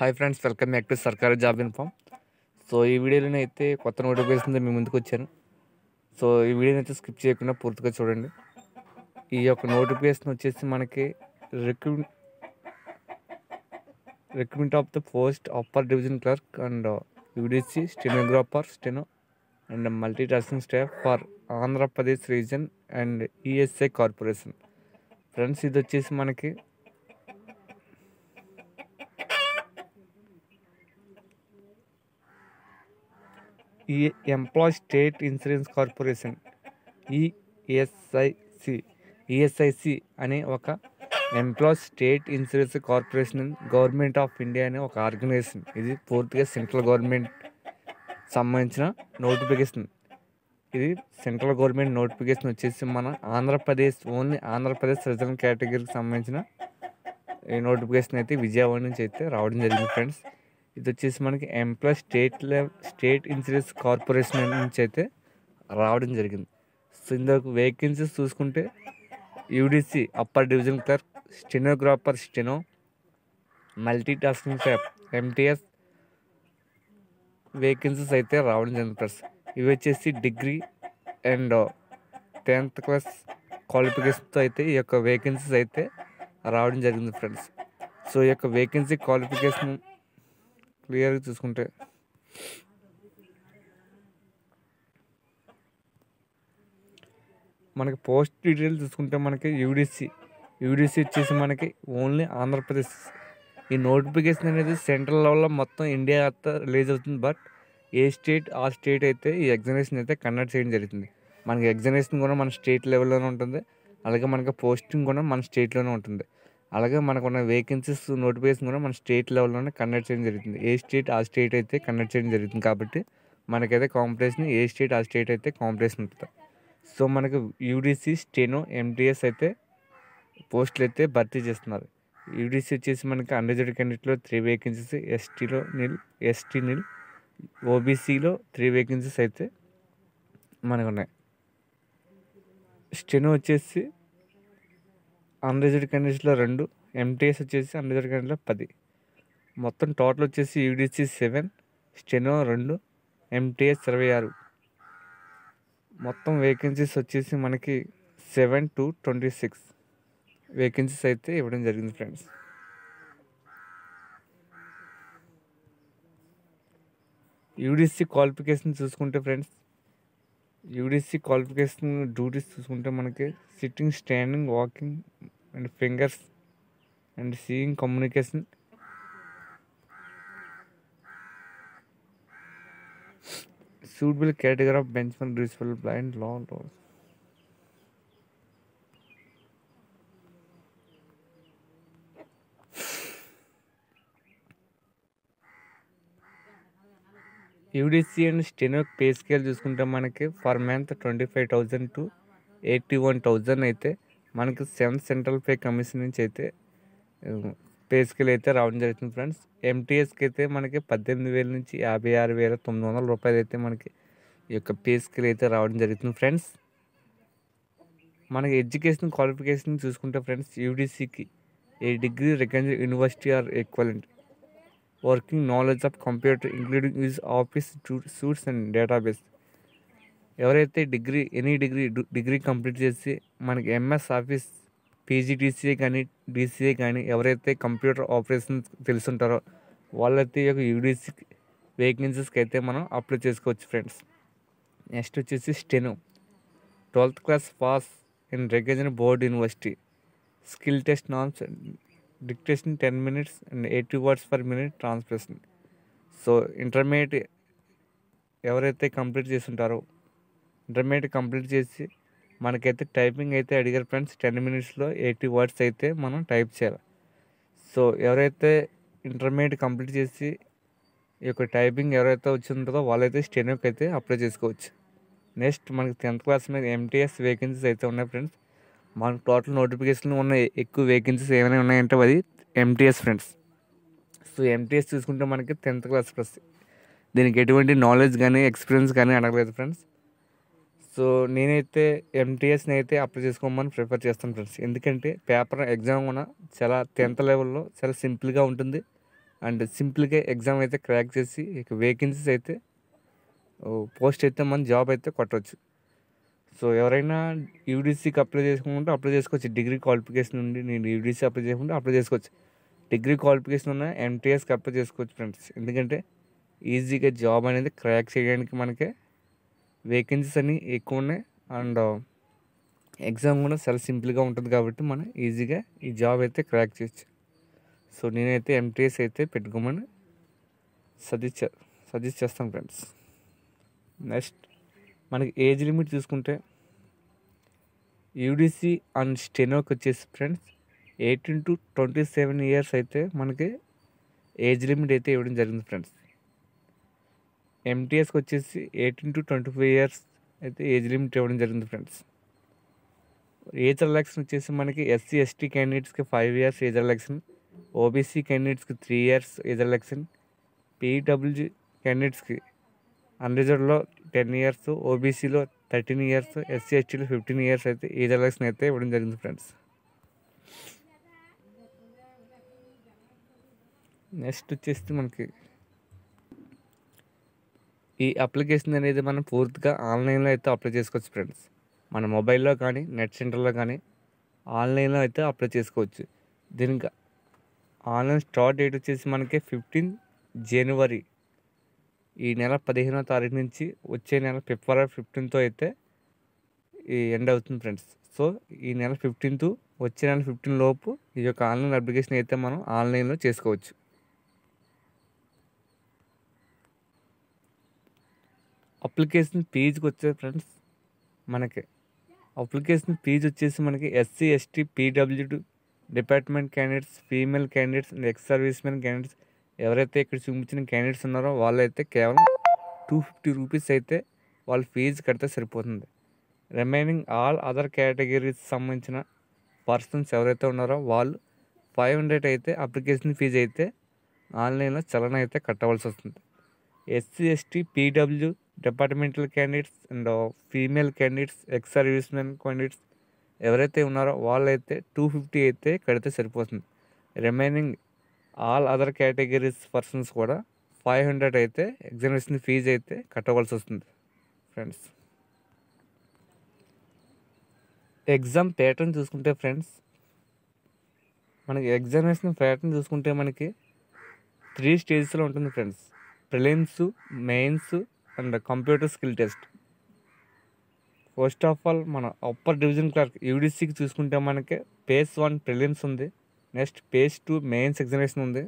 Hi friends, welcome back to సర్కారీ job inform. So ఈ వీడియోలో అయితే కొత్త నోటిఫికేషన్ మీ ముందుకు వచ్చాను. సో ఈ వీడియోని అయితే స్కిప్ చేయకుండా పూర్తిగా చూడండి. ఈ యొక్క నోటిఫికేషన్ వచ్చేసి మనకి recruitment of the post upper division clerk and UDC stenographer steno and multi tasking staff for Andhra Pradesh region and ESI corporation. Friends, ఇది వచ్చేసి మనకి ఈ employ state insurance corporation ESIC అనే ఒక employ state insurance corporation government of India అనే ఒక organisation. ఇది పూర్తిగా సెంట్రల్ గవర్నమెంట్ సంబంధించిన నోటిఫికేషన్. ఇది సెంట్రల్ గవర్నమెంట్ నోటిఫికేషన్ వచ్చేసి మన ఓన్లీ ఆంధ్రప్రదేశ్ రిజర్వ్ కేటగిరీకి సంబంధించిన ఈ నోటిఫికేషన్ అయితే విజయవాడ నుంచి అయితే రావడం జరిగింది ఫ్రెండ్స్. ఇది వచ్చేసి మనకి ఎంప్లాయ్ స్టేట్ ఇన్సూరెన్స్ కార్పొరేషన్ నుంచి అయితే రావడం జరిగింది. సో ఇందులో వేకెన్సీస్ చూసుకుంటే UDC upper division clerk, stenographer steno, multi tasking staff MTS vacancies అయితే రావడం జరిగింది ఫ్రెండ్స్. ఇవి వచ్చేసి డిగ్రీ అండ్ 10th క్లాస్ క్వాలిఫికేషన్తో అయితే ఈ యొక్క వేకెన్సీస్ అయితే రావడం జరిగింది ఫ్రెండ్స్. సో ఈ యొక్క వేకెన్సీ క్వాలిఫికేషన్ క్లియర్గా చూసుకుంటే మనకి పోస్ట్ డీటెయిల్ చూసుకుంటే మనకి యూడిసి వచ్చేసి మనకి ఓన్లీ ఆంధ్రప్రదేశ్. ఈ నోటిఫికేషన్ అనేది సెంట్రల్ లెవెల్లో మొత్తం ఇండియా అంతా రిలీజ్ అవుతుంది. బట్ ఏ స్టేట్ ఆ స్టేట్ అయితే ఈ ఎగ్జామినేషన్ అయితే కండక్ట్ చేయడం జరుగుతుంది. మనకి ఎగ్జామినేషన్ కూడా మన స్టేట్ లెవెల్లోనే ఉంటుంది. అలాగే మనకి పోస్టింగ్ కూడా మన స్టేట్లోనే ఉంటుంది. అలాగే మనకున్న వేకెన్సీస్ నోటిఫికేషన్ కూడా మన స్టేట్ లెవెల్లోనే కండక్ట్ చేయడం జరుగుతుంది. ఏ స్టేట్ ఆ స్టేట్ అయితే కండక్ట్ చేయడం జరుగుతుంది. కాబట్టి మనకైతే కాంపిటీషన్ ఏ స్టేట్ ఆ స్టేట్ అయితే కాంపిటీషన్ ఉంటుంది. సో మనకు యూడిసి స్టెనో ఎంటీఎస్ అయితే పోస్టులు అయితే భర్తీ చేస్తున్నారు. యూడిసి వచ్చేసి మనకి అన్రిజర్వ్డ్ క్యాండిడేట్లో 3 వేకెన్సీస్, ఎస్టీ నిల్, ఓబీసీలో 3 వేకెన్సీస్ అయితే మనకు ఉన్నాయి. స్టెనో వచ్చేసి అన్రిజర్వ్డ్ క్యాండిడేట్స్లో 2, ఎంటీఎస్ వచ్చేసి అన్రిజర్వ్డ్ క్యాండిడేట్లో 10. మొత్తం టోటల్ వచ్చేసి యూడిసి 7, స్టెనో 2, ఎంటీఎస్ 26. మొత్తం వేకెన్సీస్ వచ్చేసి మనకి 7 to 26 వేకెన్సీస్ అయితే ఇవ్వడం జరిగింది ఫ్రెండ్స్. యూడిసి క్వాలిఫికేషన్ చూసుకుంటే ఫ్రెండ్స్, యూడిసి క్వాలిఫికేషన్ డ్యూటీస్ చూసుకుంటే మనకి sitting, standing, walking and fingers and seeing communication, suitable category of benchmark useful blind law laws. UDC and steno pay scale చూసుకుంటే మనకి ఫర్ మంత్ 25,000 to 81,000 అయితే మనకి 7th central pay commission నుంచి అయితే pay scale అయితే రావడం జరుగుతుంది ఫ్రెండ్స్. ఎంటీఎస్కి అయితే మనకి 18,000 నుంచి 56,900 రూపాయలు అయితే మనకి ఈ యొక్క పే స్కేల్ అయితే రావడం జరుగుతుంది ఫ్రెండ్స్. మనకి ఎడ్యుకేషన్ క్వాలిఫికేషన్ చూసుకుంటే ఫ్రెండ్స్, యూడిసికి a degree recognised university or equivalent, working knowledge of computer including use office suites and database. ఎవరైతే డిగ్రీ కంప్లీట్ చేసి మనకి ఎంఎస్ ఆఫీస్, పీజీటీసీఏ కానీ డీసీఏ కానీ ఎవరైతే కంప్యూటర్ ఆపరేషన్స్ తెలుసుంటారో వాళ్ళైతే ఈ యొక్క యూడిసి వేకెన్సీస్కి అయితే మనం అప్లై చేసుకోవచ్చు ఫ్రెండ్స్. నెక్స్ట్ వచ్చేసి steno 12th class pass in recognised board university, skill test norms, dictation 10 minutes and 80 words per minute translation. So intermediate ఎవరైతే కంప్లీట్ చేసి ఉంటారో, ఇంటర్మీడియట్ కంప్లీట్ చేసి మనకైతే టైపింగ్ అయితే అడిగారు ఫ్రెండ్స్. 10 minutesలో 80 words అయితే మనం టైప్ చేయాలి. సో ఎవరైతే ఇంటర్మీడియట్ కంప్లీట్ చేసి ఈ యొక్క టైపింగ్ ఎవరైతే వచ్చి ఉంటుందో వాళ్ళైతే స్టెనోకి అయితే అప్లై చేసుకోవచ్చు. నెక్స్ట్ మనకి 10th క్లాస్ మీద ఎంటీఎస్ వేకెన్సీస్ అయితే ఉన్నాయి ఫ్రెండ్స్. మనకు టోటల్ నోటిఫికేషన్లు ఉన్న ఎక్కువ వేకెన్సీస్ ఏమైనా ఉన్నాయంటే అది ఎంటీఎస్ ఫ్రెండ్స్. సో ఎంటీఎస్ చూసుకుంటే మనకి 10th క్లాస్ ప్లస్, దీనికి ఎటువంటి నాలెడ్జ్ కానీ ఎక్స్పీరియన్స్ కానీ అడగలేదు ఫ్రెండ్స్. సో నేనైతే ఎంటీఎస్ని అయితే అప్లై చేసుకోమని ప్రిఫర్ చేస్తాను ఫ్రెండ్స్. ఎందుకంటే పేపర్ ఎగ్జామ్ కూడా చాలా 10th లెవెల్లో చాలా సింపుల్గా ఉంటుంది. అండ్ సింపుల్గా ఎగ్జామ్ అయితే క్రాక్ చేసి ఇక వేకెన్సీస్ అయితే పోస్ట్ అయితే మన జాబ్ అయితే కొట్టవచ్చు. సో ఎవరైనా యూడీసీకి అప్లై చేసుకుంటే అప్లై చేసుకోవచ్చు. డిగ్రీ క్వాలిఫికేషన్ నుండి నేను యూడీసీ అప్లై చేసుకుంటే అప్లై చేసుకోవచ్చు. డిగ్రీ క్వాలిఫికేషన్ ఉన్న ఎంటీఎస్కి అప్లై చేసుకోవచ్చు ఫ్రెండ్స్. ఎందుకంటే ఈజీగా జాబ్ అనేది క్రాక్ చేయడానికి మనకి వేకెన్సీస్ అన్ని ఎక్కువ ఉన్నాయి. అండ్ ఎగ్జామ్ కూడా చాలా సింపుల్గా ఉంటుంది కాబట్టి మనం ఈజీగా ఈ జాబ్ అయితే క్రాక్ చేయొచ్చు. సో నేనైతే ఎంటీఎస్ అయితే పెట్టుకోమని సజెస్ట్ చేస్తాను ఫ్రెండ్స్. నెక్స్ట్ మనకి ఏజ్ లిమిట్ చూసుకుంటే యూడీసీ అండ్ స్టెనోకి వచ్చేసి ఫ్రెండ్స్ 18 to 27 ఇయర్స్ అయితే మనకి ఏజ్ లిమిట్ అయితే ఇవ్వడం జరిగింది ఫ్రెండ్స్. ఎంటీఎస్కి వచ్చేసి 18 to 25 ఇయర్స్ అయితే ఏజ్ లిమిట్ ఇవ్వడం జరిగింది ఫ్రెండ్స్. ఏజ్ రిలాక్సేషన్ వచ్చేసి మనకి ఎస్సీ ఎస్టీ క్యాండిడేట్స్కి 5 years ఏజ్ రిలాక్సేషన్, ఓబీసీ క్యాండిడేట్స్కి 3 years ఏజ్ రిలాక్సేషన్, పీడబ్ల్యూజీ క్యాండిడేట్స్కి అన్రిజర్వ్డ్లో 10 years, ఓబీసీలో 13 years, ఎస్సీ ఎస్టీలో 15 years అయితే ఏజ్ రిలాక్సేషన్ అయితే ఇవ్వడం జరిగింది ఫ్రెండ్స్. నెక్స్ట్ వచ్చేసి మనకి ఈ అప్లికేషన్ అనేది మనం పూర్తిగా ఆన్లైన్లో అయితే అప్లై చేసుకోవచ్చు ఫ్రెండ్స్. మన మొబైల్లో కానీ నెట్ సెంటర్లో కానీ ఆన్లైన్లో అయితే అప్లై చేసుకోవచ్చు. దీనికి ఆన్లైన్ స్టార్ట్ డేట్ వచ్చేసి మనకి 15 January, ఈ నెల 15వ తారీఖు నుంచి వచ్చే నెల February 15th అయితే ఈ ఎండ్ అవుతుంది ఫ్రెండ్స్. సో ఈ నెల 15th వచ్చే నెల 15 లోపు ఈ యొక్క ఆన్లైన్ అప్లికేషన్ అయితే మనం ఆన్లైన్లో చేసుకోవచ్చు. అప్లికేషన్ ఫీజుకి వచ్చే ఫ్రెండ్స్ మనకి అప్లికేషన్ ఫీజు వచ్చేసి మనకి SC ST PWD department candidates, female candidates and ex service men candidates ఎవరైతే ఇక్కడ చూపించిన క్యాండిడేట్స్ ఉన్నారో వాళ్ళైతే కేవలం 250 రూపీస్ అయితే వాళ్ళ ఫీజు కడితే సరిపోతుంది. రిమైనింగ్ ఆల్ అదర్ కేటగిరీస్ సంబంధించిన పర్సన్స్ ఎవరైతే ఉన్నారో వాళ్ళు 500 అయితే అప్లికేషన్ ఫీజు అయితే ఆన్లైన్లో చలన అయితే కట్టవలసి వస్తుంది. SC ST PW departmental candidates and female candidates, ex service men candidates ఎవరైతే ఉన్నారో వాళ్ళైతే 250 అయితే కడితే సరిపోతుంది. Remaining all other categories persons కూడా 500 అయితే ఎగ్జామినేషన్ ఫీజు అయితే కట్టవలసి వస్తుంది ఫ్రెండ్స్. ఎగ్జామ్ ప్యాటర్న్ చూసుకుంటే ఫ్రెండ్స్ మనకి ఎగ్జామినేషన్ ప్యాటర్న్ చూసుకుంటే మనకి 3 stagesలో ఉంటుంది friends. Prelims, mains and computer skill test. First of all మన అప్పర్ డివిజన్ క్లర్క్ యూడీసీకి చూసుకుంటే మనకి phase 1 ప్రిలిమ్స్ ఉంది. నెక్స్ట్ phase 2 మెయిన్స్ ఎగ్జామినేషన్ ఉంది.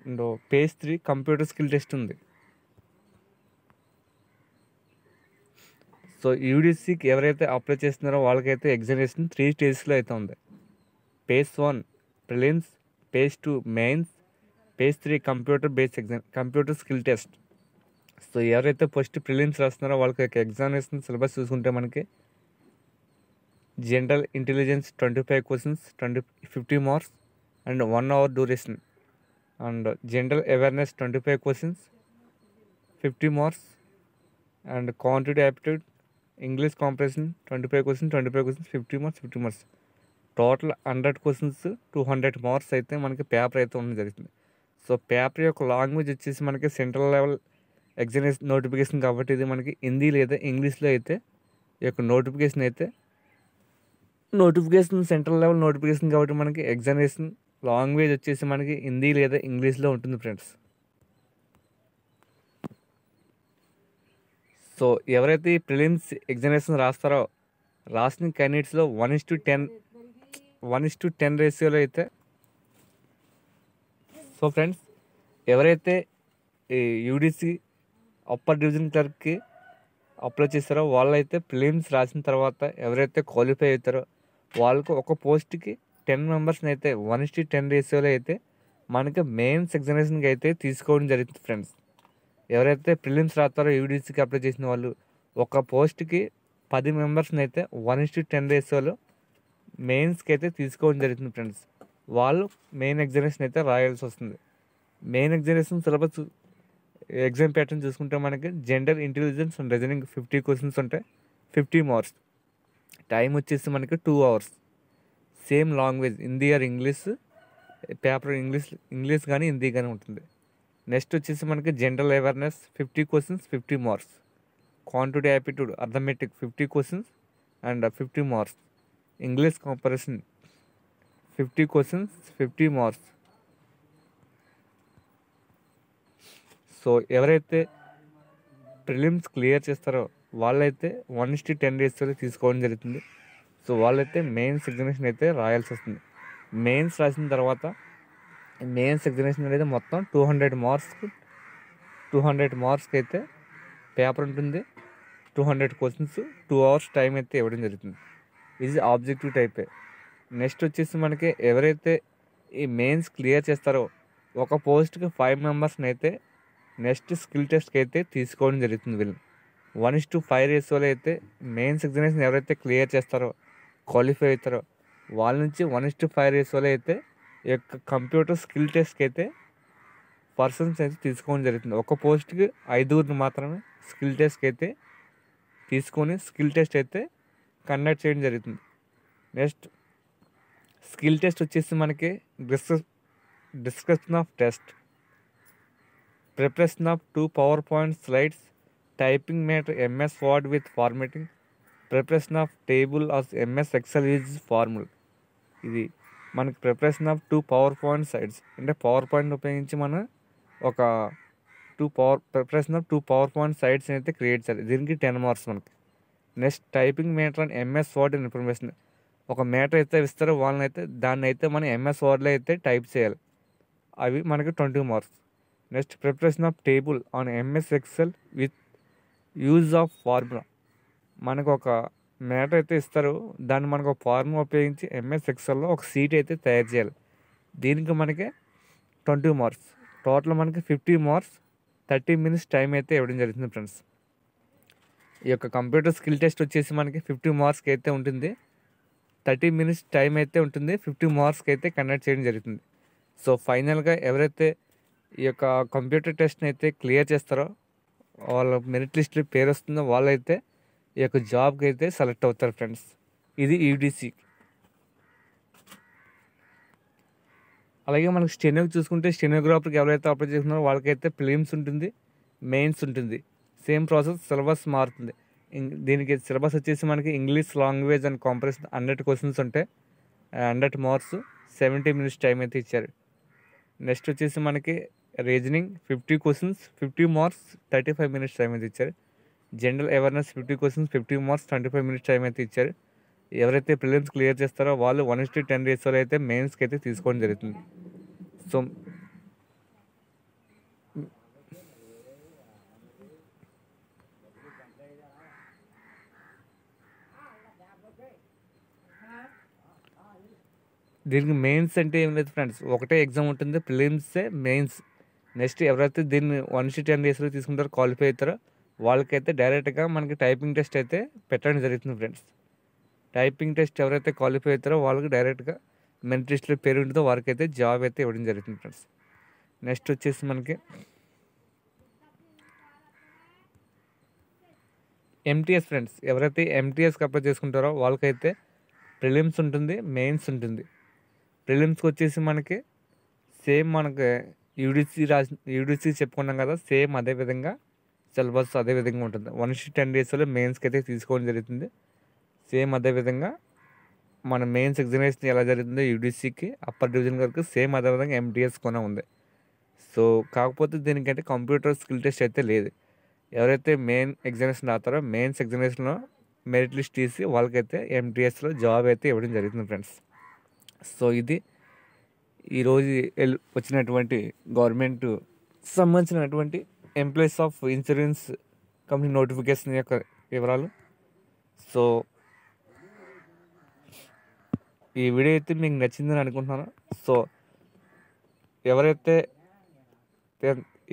And phase 3 computer skill test ఉంది. సో యూడీసీకి ఎవరైతే అప్లై చేస్తున్నారో వాళ్ళకైతే ఎగ్జామినేషన్ 3 stagesలో అయితే ఉంది. phase 1 prelims, phase 2 mains, phase 3 computer skill test. So ఎవరైతే ఫస్ట్ ప్రిలిమ్స్ రాస్తున్నారో వాళ్ళకి ఎగ్జామినేషన్ సిలబస్ చూసుకుంటే మనకి general intelligence 25 questions, 50 marks and 1 hour duration. And general awareness 25 questions, 50 marks and quantity aptitude, English comprehension 25 questions, 50 marks, 50 marks. Total 100 questions, 200 marks అయితే మనకి paper అయితే ఉండడం జరుగుతుంది. So paper యొక్క లాంగ్వేజ్ వచ్చేసి మనకి సెంట్రల్ లెవెల్ ఎగ్జామినేషన్ నోటిఫికేషన్ కాబట్టి ఇది మనకి హిందీ లేదా ఇంగ్లీష్లో అయితే ఈ యొక్క నోటిఫికేషన్ సెంట్రల్ లెవెల్ నోటిఫికేషన్ కాబట్టి మనకి ఎగ్జామినేషన్ లాంగ్వేజ్ వచ్చేసి మనకి హిందీ లేదా ఇంగ్లీష్లో ఉంటుంది ఫ్రెండ్స్. సో ఎవరైతే ఈ ప్రిలిమ్స్ ఎగ్జామినేషన్ రాస్తారో రాసిన క్యాండిడేట్స్లో 1:10 రేషియోలో అయితే. సో ఫ్రెండ్స్ ఎవరైతే ఈ యూడీసీ అప్పర్ డివిజన్ క్లర్క్కి అప్లై చేస్తారో వాళ్ళైతే ప్రిలిమ్స్ రాసిన తర్వాత ఎవరైతే క్వాలిఫై అవుతారో వాళ్ళకు ఒక పోస్ట్కి 10 మెంబర్స్ని అయితే 1:10 రేషియోలో అయితే మనకి మెయిన్స్ ఎగ్జామినేషన్కి అయితే తీసుకోవడం జరుగుతుంది ఫ్రెండ్స్. ఎవరైతే ప్రిలిమ్స్ రాస్తారో యూడీసీకి అప్లై చేసిన వాళ్ళు ఒక పోస్ట్కి 10 మెంబర్స్ని అయితే 1:10 రేషియోలో మెయిన్స్కి అయితే తీసుకోవడం జరుగుతుంది ఫ్రెండ్స్. వాళ్ళు మెయిన్ ఎగ్జామినేషన్ అయితే రాయాల్సి వస్తుంది. Main examination syllabus exam pattern చూసుకుంటే మనకి general intelligence and reasoning 50 questions ఉంటాయి, 50 marks. టైం వచ్చేసి మనకి 2 hours. Same language Hindi or English paper English కానీ హిందీ కానీ ఉంటుంది. నెక్స్ట్ వచ్చేసి మనకి general awareness 50 questions 50 marks. Quantity aptitude arithmetic 50 questions and 50 marks. English comprehension 50 questions 50 marks. So ఎవరైతే ప్రిలిమ్స్ క్లియర్ చేస్తారో వాళ్ళైతే 1:10 రేషియోలో తీసుకోవడం జరుగుతుంది. సో వాళ్ళైతే మెయిన్స్ ఎగ్జామినేషన్ అయితే రాయాల్సి వస్తుంది. మెయిన్స్ రాసిన తర్వాత మెయిన్స్ ఎగ్జామినేషన్ అనేది మొత్తం 200 మార్క్స్కి అయితే పేపర్ ఉంటుంది. 200 క్వశ్చన్స్ 2 hours టైం అయితే ఇవ్వడం జరుగుతుంది. ఇది ఆబ్జెక్టివ్ టైపే. నెక్స్ట్ వచ్చేసి మనకి ఎవరైతే ఈ మెయిన్స్ క్లియర్ చేస్తారో ఒక పోస్ట్కి 5 మెంబర్స్ని అయితే నెక్స్ట్ స్కిల్ టెస్ట్కి అయితే తీసుకోవడం జరుగుతుంది. వీళ్ళు 1:5 రేషియోలో అయితే మెయిన్స్ ఎగ్జామినేషన్ ఎవరైతే క్లియర్ చేస్తారో క్వాలిఫై అవుతారో వాళ్ళ నుంచి 1:5 రేషియోలో అయితే ఈ యొక్క కంప్యూటర్ స్కిల్ టెస్ట్కి అయితే పర్సన్స్ అయితే తీసుకోవడం జరుగుతుంది. ఒక పోస్ట్కి 5 మాత్రమే స్కిల్ టెస్ట్కి అయితే తీసుకొని స్కిల్ టెస్ట్ అయితే కండక్ట్ చేయడం జరుగుతుంది. నెక్స్ట్ స్కిల్ టెస్ట్ వచ్చేసి మనకి discussion of test, preparation of 2 PowerPoint slides, typing matter MS Word with formatting, preparation of table of MS Excel use formula. ఇది మనకి ప్రిపరేషన్ ఆఫ్ 2 PowerPoint slides అంటే power point ఉపయోగించి మనం ఒక ప్రిపరేషన్ ఆఫ్ 2 PowerPoint slides అయితే create చేయాలి. దీనికి 10 marks మనకి. Next typing matter and MS Word information. ఒక మేటర్ అయితే ఇస్తారో దాన్ని అయితే మనం MS Wordలో అయితే టైప్ చేయాలి. అవి మనకి 20 marks. Next preparation of table on MS Excel with use of formula. మనకు ఒక మ్యాటర్ అయితే ఇస్తారు, దాన్ని మనకు ఒక ఫార్ములా ఉపయోగించి MS Excelలో ఒక సీట్ అయితే తయారు చేయాలి. దీనికి మనకి 20 మార్క్స్. టోటల్ మనకి 50 మార్క్స్ 30 minutes టైం అయితే ఇవ్వడం జరుగుతుంది ఫ్రెండ్స్. ఈ యొక్క కంప్యూటర్ స్కిల్ టెస్ట్ వచ్చేసి మనకి 50 మార్క్స్కి అయితే ఉంటుంది. 30 minutes టైం అయితే ఉంటుంది. 50 మార్క్స్కి అయితే కండక్ట్ చేయడం జరుగుతుంది. సో ఫైనల్గా ఎవరైతే ఈ యొక్క కంప్యూటర్ టెస్ట్ని అయితే క్లియర్ చేస్తారో వాళ్ళ మెరిట్ లిస్ట్లో పేరు వస్తుందో వాళ్ళైతే ఈ యొక్క జాబ్కి అయితే సెలెక్ట్ అవుతారు ఫ్రెండ్స్. ఇది యూడిసి. అలాగే మనకి స్టెనోకి చూసుకుంటే స్టెనోగ్రాఫర్కి ఎవరైతే అప్లై చేస్తున్నారో వాళ్ళకైతే ప్రిలిమ్స్ ఉంటుంది, మెయిన్స్ ఉంటుంది. సేమ్ ప్రాసెస్, సిలబస్ మారుతుంది. దీనికి సిలబస్ వచ్చేసి మనకి English language and comprehension 100 questions ఉంటాయి, 100 మార్క్స్, 70 minutes టైం అయితే ఇచ్చారు. నెక్స్ట్ వచ్చేసి మనకి reasoning 50 questions 50 marks 35 minutes time అయితే ఇచ్చారు. General awareness 50 questions 50 marks 25 minutes time అయితే ఇచ్చారు. ఎవరైతే ప్రిలిమ్స్ క్లియర్ చేస్తారో వాళ్ళు 1:10 రేషియోలో అయితే మెయిన్స్కి అయితే తీసుకోవడం జరుగుతుంది. సో దీనికి మెయిన్స్ అంటే ఏం లేదు ఫ్రెండ్స్, ఒకటే ఎగ్జామ్ ఉంటుంది, ప్రిలిమ్సే మెయిన్స్. నెక్స్ట్ ఎవరైతే దీన్ని 1:10 రేషియోలో తీసుకుంటారో క్వాలిఫై అవుతారో వాళ్ళకైతే డైరెక్ట్గా మనకి టైపింగ్ టెస్ట్ అయితే పెట్టడం జరుగుతుంది ఫ్రెండ్స్. టైపింగ్ టెస్ట్ ఎవరైతే క్వాలిఫై అవుతారో వాళ్ళకి డైరెక్ట్గా మెరిట్ లిస్ట్లో పేరు ఉంటుందో వారికైతే జాబ్ అయితే ఇవ్వడం జరుగుతుంది ఫ్రెండ్స్. నెక్స్ట్ వచ్చేసి మనకి MTS ఫ్రెండ్స్. ఎవరైతే MTSకి అప్లై చేసుకుంటారో వాళ్ళకైతే ప్రిలిమ్స్ ఉంటుంది, మెయిన్స్ ఉంటుంది. ప్రిలిమ్స్కి వచ్చేసి మనకి సేమ్ మనకి యూడిసి చెప్పుకున్నాం కదా, సేమ్ అదే విధంగా సిలబస్ అదే విధంగా ఉంటుంది. 1:10 రేషియోలో మెయిన్స్కి అయితే తీసుకోవడం జరుగుతుంది. సేమ్ అదేవిధంగా మన మెయిన్స్ ఎగ్జామినేషన్ ఎలా జరుగుతుందో యూడిసికి అప్పర్ డివిజన్ వరకు సేమ్ అదేవిధంగా MTS కూడా ఉంది. సో కాకపోతే దీనికంటే కంప్యూటర్ స్కిల్ టెస్ట్ అయితే లేదు. ఎవరైతే మెయిన్ ఎగ్జామినేషన్ రాస్తారో మెయిన్స్ ఎగ్జామినేషన్లో మెరిట్ లిస్ట్ తీసి వాళ్ళకైతే MTSలో జాబ్ అయితే ఇవ్వడం జరుగుతుంది ఫ్రెండ్స్. సో ఇది ఈరోజు వచ్చినటువంటి గవర్నమెంట్ సంబంధించినటువంటి employees of insurance company notification యొక్క వివరాలు. సో ఈ వీడియో అయితే మీకు నచ్చిందని అనుకుంటున్నాను. సో ఎవరైతే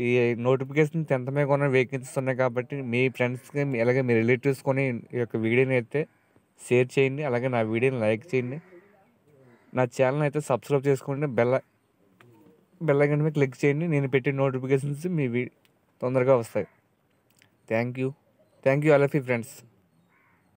ఈ నోటిఫికేషన్ 10th మే కొన్న వేకెన్సీస్ ఉన్నాయి కాబట్టి మీ ఫ్రెండ్స్కి అలాగే మీ రిలేటివ్స్ కొని ఈ యొక్క వీడియోని అయితే షేర్ చేయండి. అలాగే నా వీడియోని లైక్ చేయండి. నా ఛానల్ అయితే సబ్స్క్రైబ్ చేసుకోండి. బెల్ ఐకాన్ మీద క్లిక్ చేయండి. నేను పెట్టిన నోటిఫికేషన్స్ మీ తొందరగా వస్తాయి. Thank you all of you friends.